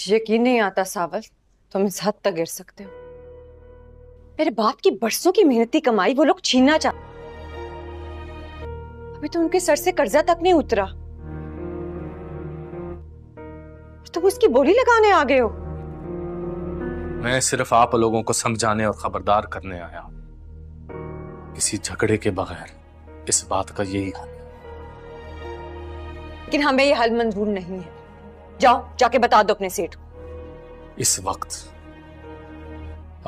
मुझे यकीन नहीं आता सावल, तुम इस हद तक गिर सकते हो। मेरे बाप की बरसों की मेहनती कमाई वो लोग छीनना चाहते। अभी तो उनके सर से कर्जा तक नहीं उतरा, तुम उसकी बोली लगाने आ गए हो। मैं सिर्फ आप लोगों को समझाने और खबरदार करने आया हूं। किसी झगड़े के बगैर इस बात का यही हल है। लेकिन हमें ये हल मंजूर नहीं है। जाओ जाके बता दो अपने सेठ को। इस वक्त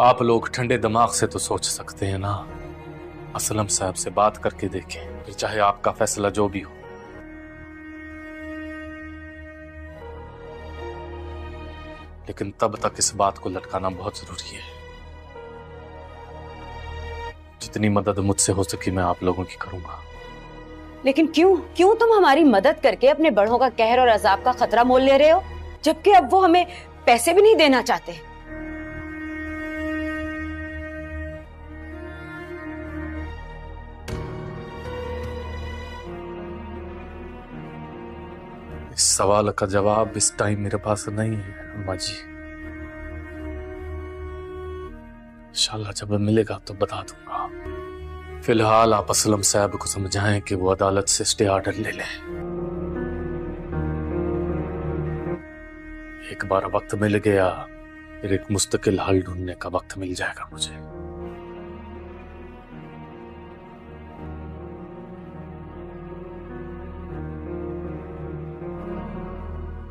आप लोग ठंडे दिमाग से तो सोच सकते हैं ना। असलम साहब से बात करके देखें, फिर चाहे आपका फैसला जो भी हो। लेकिन तब तक इस बात को लटकाना बहुत जरूरी है। जितनी मदद मुझसे हो सकी मैं आप लोगों की करूंगा। लेकिन क्यों क्यों तुम हमारी मदद करके अपने बड़ों का कहर और अजाब का खतरा मोल ले रहे हो, जबकि अब वो हमें पैसे भी नहीं देना चाहते। इस सवाल का जवाब इस टाइम मेरे पास नहीं है अम्मा जी। इंशाल्लाह जब मिलेगा तो बता दूंगा। फिलहाल आप असलम साहब को समझाएं कि वो अदालत से स्टे ऑर्डर ले लें। एक बार वक्त मिल गया फिर एक मुस्तकिल हल ढूंढने का वक्त मिल जाएगा मुझे।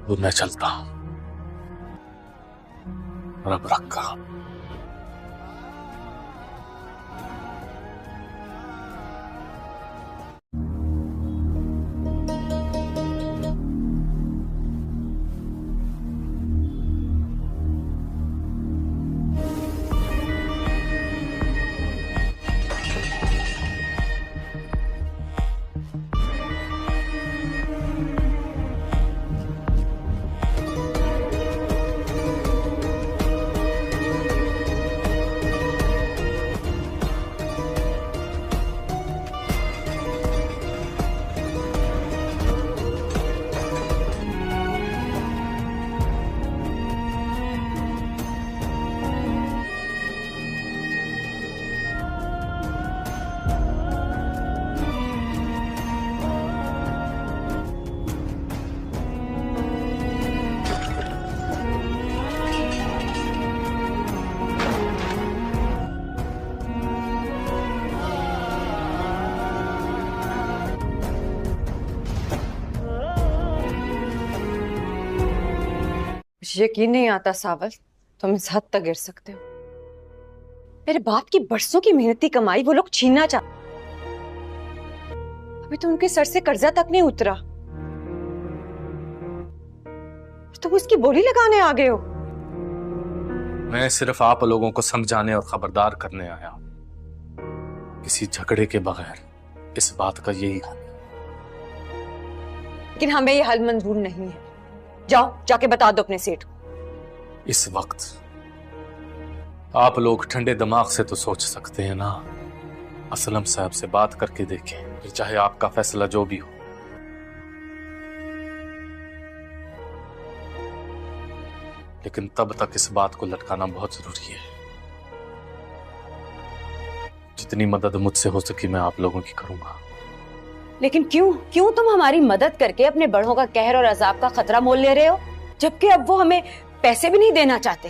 वो मैं चलता हूं। रब रखा। मुझे यकीन नहीं आता सावल, तुम इस हद तक गिर सकते हो। मेरे बाप की बरसों की मेहनती कमाई वो लोग छीनना चाहते। अभी तो उनके सर से कर्जा तक नहीं उतरा, तुम उसकी बोली लगाने आ गए हो। मैं सिर्फ आप लोगों को समझाने और खबरदार करने आया हूं। किसी झगड़े के बगैर इस बात का यही हल है। लेकिन हमें ये हल मंजूर नहीं है। जाओ जाके बता दो अपने सेठ को। इस वक्त आप लोग ठंडे दिमाग से तो सोच सकते हैं ना। असलम साहब से बात करके देखें, फिर चाहे आपका फैसला जो भी हो। लेकिन तब तक इस बात को लटकाना बहुत जरूरी है। जितनी मदद मुझसे हो सकी मैं आप लोगों की करूंगा। लेकिन क्यों क्यों तुम हमारी मदद करके अपने बड़ों का कहर और अजाब का खतरा मोल ले रहे हो, जबकि अब वो हमें पैसे भी नहीं देना चाहते।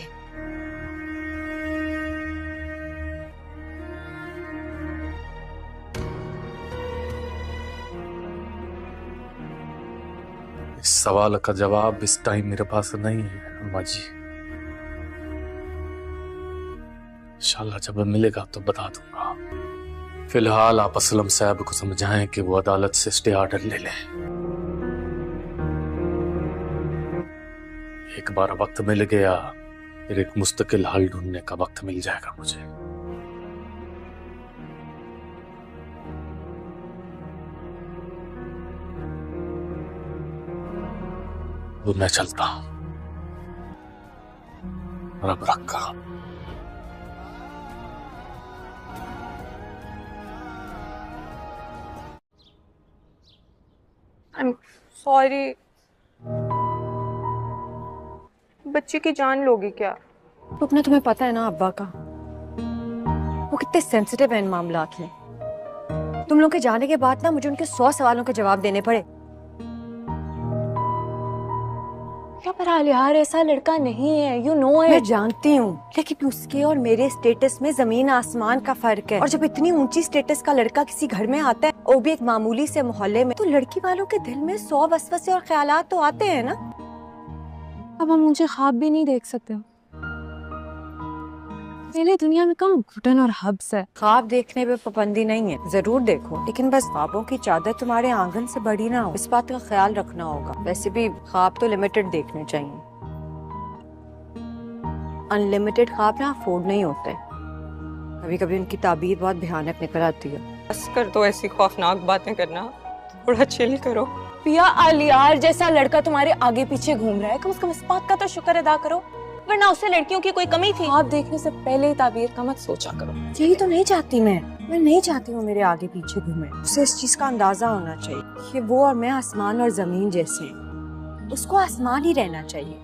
इस सवाल का जवाब इस टाइम मेरे पास नहीं है अम्मा जी। इंशाल्लाह जब मिलेगा तो बता दूंगा। फिलहाल आप असलम साहब को समझाएं कि वो अदालत से स्टे ऑर्डर ले लें। एक बार वक्त मिल गया फिर एक मुस्तकिल हल ढूंढने का वक्त मिल जाएगा मुझे। वो मैं चलता हूं। रब रखा। I'm sorry. बच्चे की जान लोगे क्या? तो अपना तुम्हें पता है ना अब्बा का, वो कितने सेंसिटिव है इन मामलात में। तुम लोग के जाने के बाद ना मुझे उनके 100 सवालों के जवाब देने पड़े। क्या पर यार ऐसा लड़का नहीं है, यू नो मैं इट। जानती हूँ, लेकिन उसके और मेरे स्टेटस में जमीन आसमान का फर्क है। और जब इतनी ऊंची स्टेटस का लड़का किसी घर में आता है, वो भी एक मामूली से मोहल्ले में, तो लड़की वालों के दिल में 100 वसवसे और ख्यालात तो आते हैं ना। अब हम मुझे ख्वाब भी नहीं देख सकते। पहले दुनिया में कम घुटन और हब्स है। ख्वाब देखने पे पाबंदी नहीं है, जरूर देखो, लेकिन बस ख्वाबों की चादर तुम्हारे आंगन से बड़ी ना हो, इस बात का ख्याल रखना होगा। वैसे भी ख्वाब तो लिमिटेड देखने चाहिए, अनलिमिटेड ख्वाब ना अफोर्ड नहीं होते। कभी कभी उनकी ताबीर बहुत भयानक निकल आती है। बस कर तो ऐसी खौफनाक बातें करना, थोड़ा चिल करो। पिया आलियार जैसा लड़का तुम्हारे आगे पीछे घूम रहा है, कम से कम इस बात का तो शुक्र अदा करो, वरना उससे लड़कियों की कोई कमी थी। आप देखने से पहले ही ताबीर का मत सोचा करो। यही तो नहीं चाहती मैं नहीं चाहती हूँ मेरे आगे पीछे घूमे। उसे इस चीज का अंदाजा होना चाहिए कि वो और मैं आसमान और जमीन जैसे हैं। उसको आसमान ही रहना चाहिए।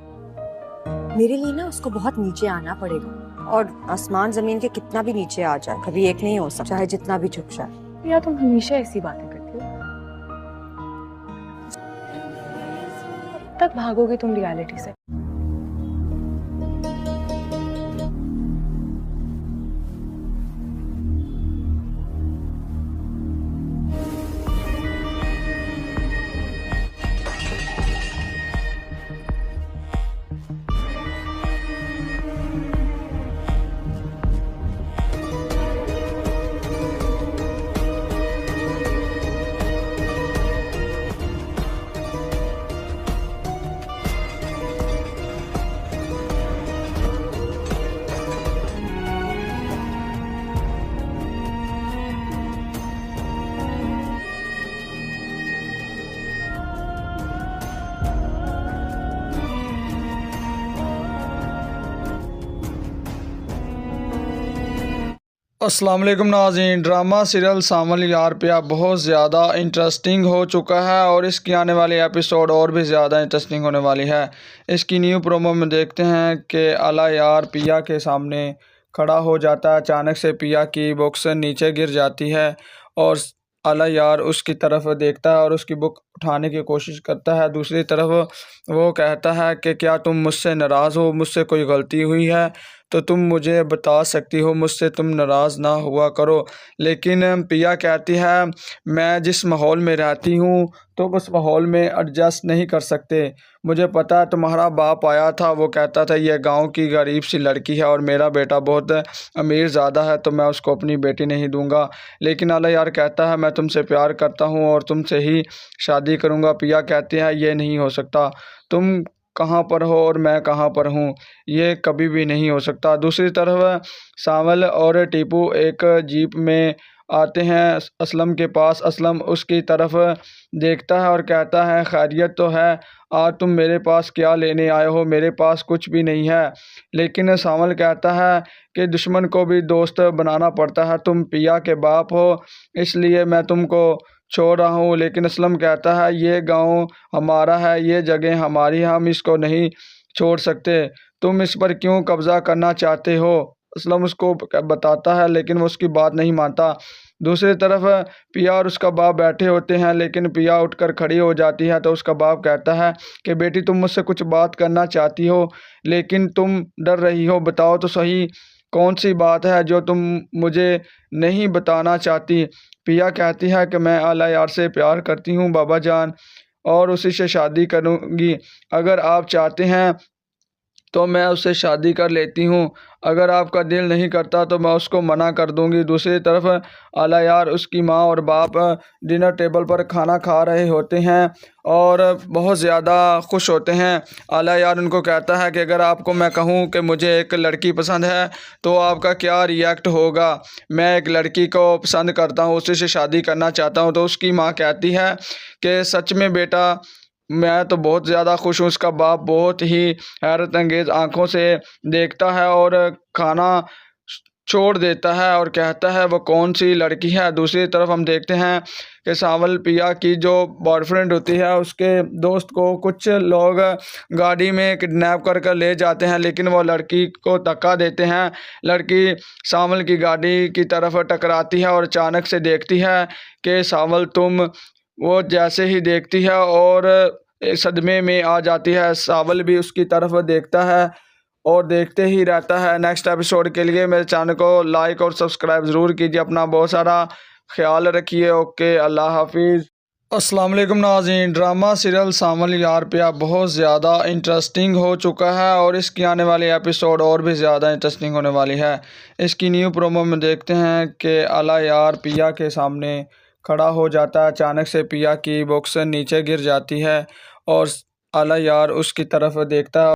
मेरे लिए ना उसको बहुत नीचे आना पड़ेगा, और आसमान जमीन के कितना भी नीचे आ जाए, कभी एक नहीं हो सकता, चाहे जितना भी झुक जाए। या तुम हमेशा ऐसी बातें करती हो, तक भागोगे तुम रियलिटी से। अस्सलाम वालेकुम नाज़रीन। ड्रामा सीरियल सामल यार प्यार बहुत ज़्यादा इंटरेस्टिंग हो चुका है और इसकी आने वाली एपिसोड और भी ज़्यादा इंटरेस्टिंग होने वाली है। इसकी न्यू प्रोमो में देखते हैं कि आला यार पिया के सामने खड़ा हो जाता है। अचानक से पिया की बुक से नीचे गिर जाती है और आला यार उसकी तरफ देखता है और उसकी बुक उठाने की कोशिश करता है। दूसरी तरफ वो कहता है कि क्या तुम मुझसे नाराज़ हो, मुझसे कोई गलती हुई है तो तुम मुझे बता सकती हो, मुझसे तुम नाराज़ ना हुआ करो। लेकिन पिया कहती है मैं जिस माहौल में रहती हूँ तो उस माहौल में एडजस्ट नहीं कर सकते। मुझे पता है तुम्हारा बाप आया था, वो कहता था ये गांव की गरीब सी लड़की है और मेरा बेटा बहुत अमीर ज़्यादा है तो मैं उसको अपनी बेटी नहीं दूंगा। लेकिन आला यार कहता है मैं तुमसे प्यार करता हूँ और तुमसे ही शादी करूँगा। पिया कहती है ये नहीं हो सकता, तुम कहाँ पर हो और मैं कहाँ पर हूँ, ये कभी भी नहीं हो सकता। दूसरी तरफ सावल और टीपू एक जीप में आते हैं असलम के पास। असलम उसकी तरफ देखता है और कहता है खैरियत तो है, आज तुम मेरे पास क्या लेने आए हो, मेरे पास कुछ भी नहीं है। लेकिन सावल कहता है कि दुश्मन को भी दोस्त बनाना पड़ता है, तुम पिया के बाप हो इसलिए मैं तुमको छोड़ रहा हूँ। लेकिन असलम कहता है ये गांव हमारा है, ये जगह हमारी है, हम इसको नहीं छोड़ सकते, तुम इस पर क्यों कब्ज़ा करना चाहते हो। असलम उसको बताता है लेकिन वो उसकी बात नहीं मानता। दूसरी तरफ पिया और उसका बाप बैठे होते हैं लेकिन पिया उठकर खड़ी हो जाती है तो उसका बाप कहता है कि बेटी तुम मुझसे कुछ बात करना चाहती हो लेकिन तुम डर रही हो, बताओ तो सही कौन सी बात है जो तुम मुझे नहीं बताना चाहती। पिया कहती है कि मैं आला यार से प्यार करती हूँ बाबा जान और उसी से शादी करूँगी। अगर आप चाहते हैं तो मैं उससे शादी कर लेती हूँ, अगर आपका दिल नहीं करता तो मैं उसको मना कर दूँगी। दूसरी तरफ आला यार उसकी माँ और बाप डिनर टेबल पर खाना खा रहे होते हैं और बहुत ज़्यादा खुश होते हैं। आला यार उनको कहता है कि अगर आपको मैं कहूँ कि मुझे एक लड़की पसंद है तो आपका क्या रिएक्ट होगा। मैं एक लड़की को पसंद करता हूँ, उसी से शादी करना चाहता हूँ। तो उसकी माँ कहती है कि सच में बेटा मैं तो बहुत ज़्यादा खुश हूँ। उसका बाप बहुत ही हैरत अंगेज़ आँखों से देखता है और खाना छोड़ देता है और कहता है वो कौन सी लड़की है। दूसरी तरफ हम देखते हैं कि सावल पिया की जो बॉयफ्रेंड होती है उसके दोस्त को कुछ लोग गाड़ी में किडनैप कर ले जाते हैं, लेकिन वो लड़की को धक्का देते हैं। लड़की सावल की गाड़ी की तरफ टकराती है और अचानक से देखती है कि सावल तुम, वो जैसे ही देखती है और सदमे में आ जाती है। सावल भी उसकी तरफ देखता है और देखते ही रहता है। नेक्स्ट एपिसोड के लिए मेरे चैनल को लाइक और सब्सक्राइब ज़रूर कीजिए। अपना बहुत सारा ख्याल रखिए। ओके, अल्लाह हाफिज़। अस्सलाम वालेकुम नाज़रीन, ड्रामा सीरियल सावल यार प्यार बहुत ज़्यादा इंटरेस्टिंग हो चुका है और इसकी आने वाली एपिसोड और भी ज़्यादा इंटरेस्टिंग होने वाली है। इसकी न्यू प्रोमो में देखते हैं कि आला यार पिया के सामने खड़ा हो जाता है। अचानक से पिया की बुक्स नीचे गिर जाती है और आला यार उसकी तरफ देखता है।